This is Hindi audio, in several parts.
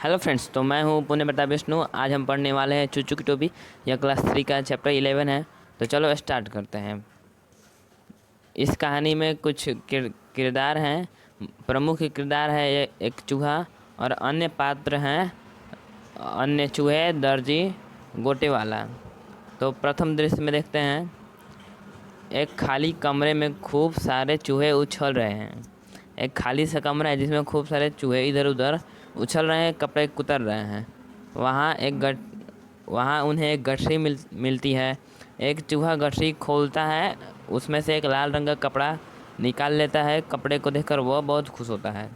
हेलो फ्रेंड्स, तो मैं हूँ पुण्य प्रताप विष्णु। आज हम पढ़ने वाले हैं चूचू की टोपी। यह क्लास 3 का चैप्टर 11 है। तो चलो स्टार्ट करते हैं। इस कहानी में कुछ किरदार हैं। प्रमुख किरदार है एक चूहा और अन्य पात्र हैं अन्य चूहे, दर्जी, गोटे वाला। तो प्रथम दृश्य में देखते हैं, एक खाली कमरे में खूब सारे चूहे उछल रहे हैं। एक खाली सा कमरा है जिसमें खूब सारे चूहे इधर उधर उछल रहे हैं, कपड़े कुतर रहे हैं। वहाँ उन्हें एक गठरी मिलती है। एक चूहा गठरी खोलता है, उसमें से एक लाल रंग का कपड़ा निकाल लेता है। कपड़े को देखकर वह बहुत खुश होता है।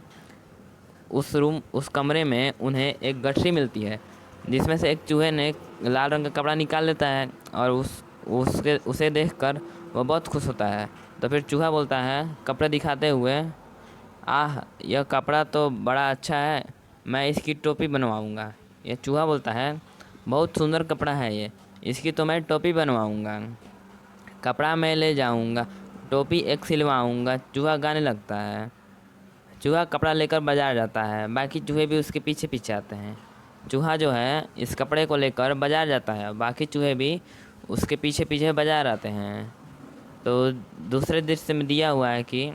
उस कमरे में उन्हें एक गठरी मिलती है जिसमें से एक चूहे ने लाल रंग का कपड़ा निकाल लेता है और उसे देखकर वह बहुत खुश होता है। तो फिर चूहा बोलता है कपड़े दिखाते हुए, आह, यह कपड़ा तो बड़ा अच्छा है, मैं इसकी टोपी बनवाऊंगा। यह चूहा बोलता है बहुत सुंदर कपड़ा है ये, इसकी तो मैं टोपी बनवाऊंगा। कपड़ा मैं ले जाऊंगा, टोपी एक सिलवाऊंगा। चूहा गाने लगता है। चूहा कपड़ा लेकर बाजार जाता है, बाकी चूहे भी उसके पीछे पीछे आते हैं। चूहा जो है इस कपड़े को लेकर बाजार जाता है, बाकी चूहे भी उसके पीछे पीछे बाजार आते हैं। तो दूसरे दृश्य में दिया हुआ है कि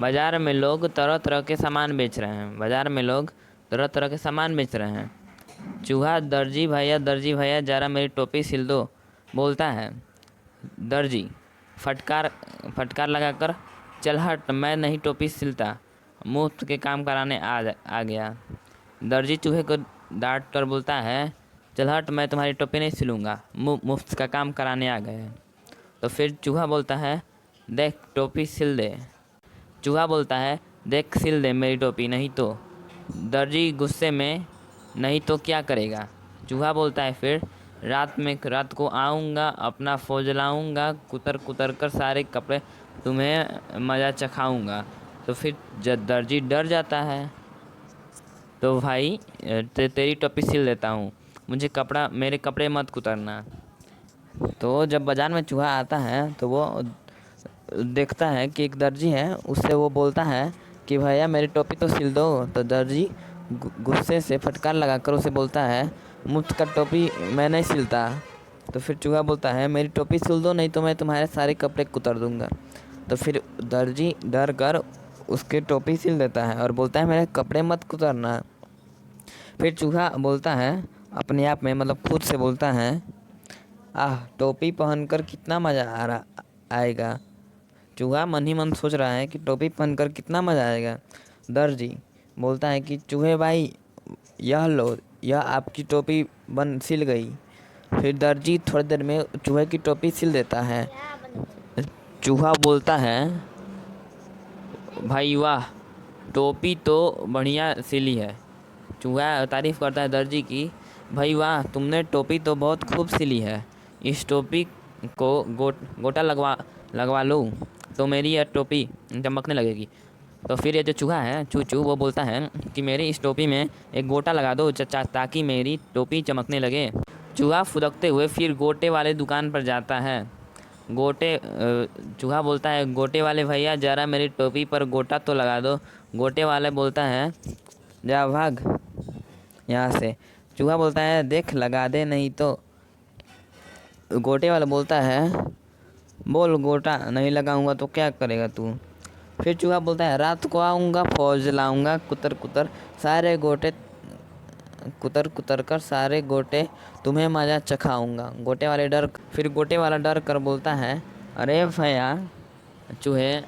बाज़ार में लोग तरह तरह के सामान बेच रहे हैं। बाज़ार में लोग तरह तरह के सामान बेच रहे हैं। चूहा दर्जी भैया ज़रा मेरी टोपी सिल दो बोलता है। दर्जी फटकार लगाकर, चल हट, मैं नहीं टोपी सिलता, मुफ्त के काम कराने आ गया। दर्जी चूहे को डांट कर बोलता है, चल हट, मैं तुम्हारी टोपी नहीं सिलूँगा, मुफ्त का काम कराने आ गए। तो फिर चूहा बोलता है, देख टोपी सिल दे। चूहा बोलता है, देख सिल दे मेरी टोपी, नहीं तो। दर्जी गुस्से में, नहीं तो क्या करेगा। चूहा बोलता है फिर, रात को आऊँगा, अपना फौज लाऊँगा, कुतर कुतर कर सारे कपड़े तुम्हें मज़ा चखाऊँगा। तो फिर दर्जी डर जाता है। तो भाई तेरी टोपी सिल देता हूँ, मेरे कपड़े मत कुतरना। तो जब बाज़ार में चूहा आता है तो वो देखता है कि एक दर्जी है, उससे वो बोलता है कि भैया मेरी टोपी तो सिल दो। तो दर्जी गुस्से से फटकार लगाकर उसे बोलता है, मुफ्त का टोपी मैं नहीं सिलता। तो फिर चूहा बोलता है, मेरी टोपी सिल दो, नहीं तो मैं तुम्हारे सारे कपड़े कुतर दूंगा। तो फिर दर्जी डर कर उसके टोपी सिल देता है और बोलता है, मेरे कपड़े मत कुतरना। फिर चूहा बोलता है अपने आप में, मतलब खुद से बोलता है, आह, टोपी पहनकर कितना मज़ा आएगा। चूहा मन ही मन सोच रहा है कि टोपी पहनकर कितना मज़ा आएगा। दर्जी बोलता है कि चूहे भाई, यह लो, यह आपकी टोपी सिल गई। फिर दर्जी थोड़ी देर में चूहे की टोपी सिल देता है। चूहा बोलता है, भाई वाह, टोपी तो बढ़िया सिली है। चूहा तारीफ़ करता है दर्जी की, भाई वाह, तुमने टोपी तो बहुत खूब सिली है। इस टोपी को गोटा लगवा लूँ तो मेरी यह टोपी चमकने लगेगी। तो फिर ये जो चूहा है चूचू, वो बोलता है कि मेरी इस टोपी में एक गोटा लगा दो ताकि मेरी टोपी चमकने लगे। चूहा फुदकते हुए फिर गोटे वाले दुकान पर जाता है। चूहा बोलता है, गोटे वाले भैया ज़रा मेरी टोपी पर गोटा तो लगा दो। गोटे वाले बोलता है, जा भाग यहाँ से। चूहा बोलता है, देख लगा दे नहीं तो। गोटे वाला बोलता है, बोल गोटा नहीं लगाऊंगा तो क्या करेगा तू। फिर चूहा बोलता है, रात को आऊँगा, फौज लाऊंगा, कुतर कुतर कर सारे गोटे तुम्हें मज़ा चखाऊंगा। फिर गोटे वाला डर कर बोलता है, अरे भैया चूहे,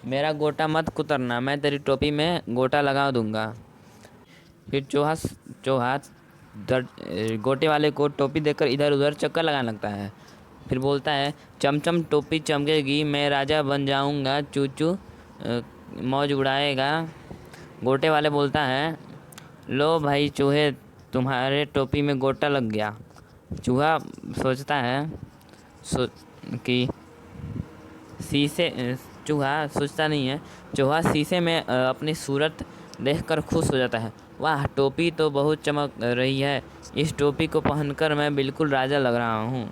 मेरा गोटा मत कुतरना, मैं तेरी टोपी में गोटा लगा दूंगा। फिर चूहा गोटे वाले को टोपी देकर इधर उधर चक्कर लगाने लगता है। फिर बोलता है, चमचम टोपी चमकेगी, मैं राजा बन जाऊंगा, चूचू मौज उड़ाएगा। गोटे वाले बोलता है, लो भाई चूहे, तुम्हारे टोपी में गोटा लग गया। चूहा सोचता है कि चूहा सोचता नहीं है। चूहा शीशे में अपनी सूरत देखकर खुश हो जाता है। वाह, टोपी तो बहुत चमक रही है, इस टोपी को पहनकर मैं बिल्कुल राजा लग रहा हूँ।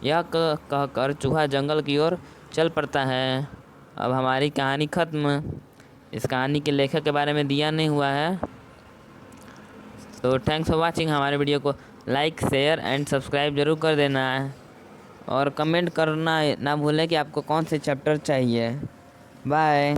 यह कहकर चूहा जंगल की ओर चल पड़ता है। अब हमारी कहानी ख़त्म। इस कहानी के लेखक के बारे में दिया नहीं हुआ है। तो थैंक्स फॉर वाचिंग। हमारे वीडियो को लाइक शेयर एंड सब्सक्राइब ज़रूर कर देना है और कमेंट करना ना भूलें कि आपको कौन से चैप्टर चाहिए। बाय।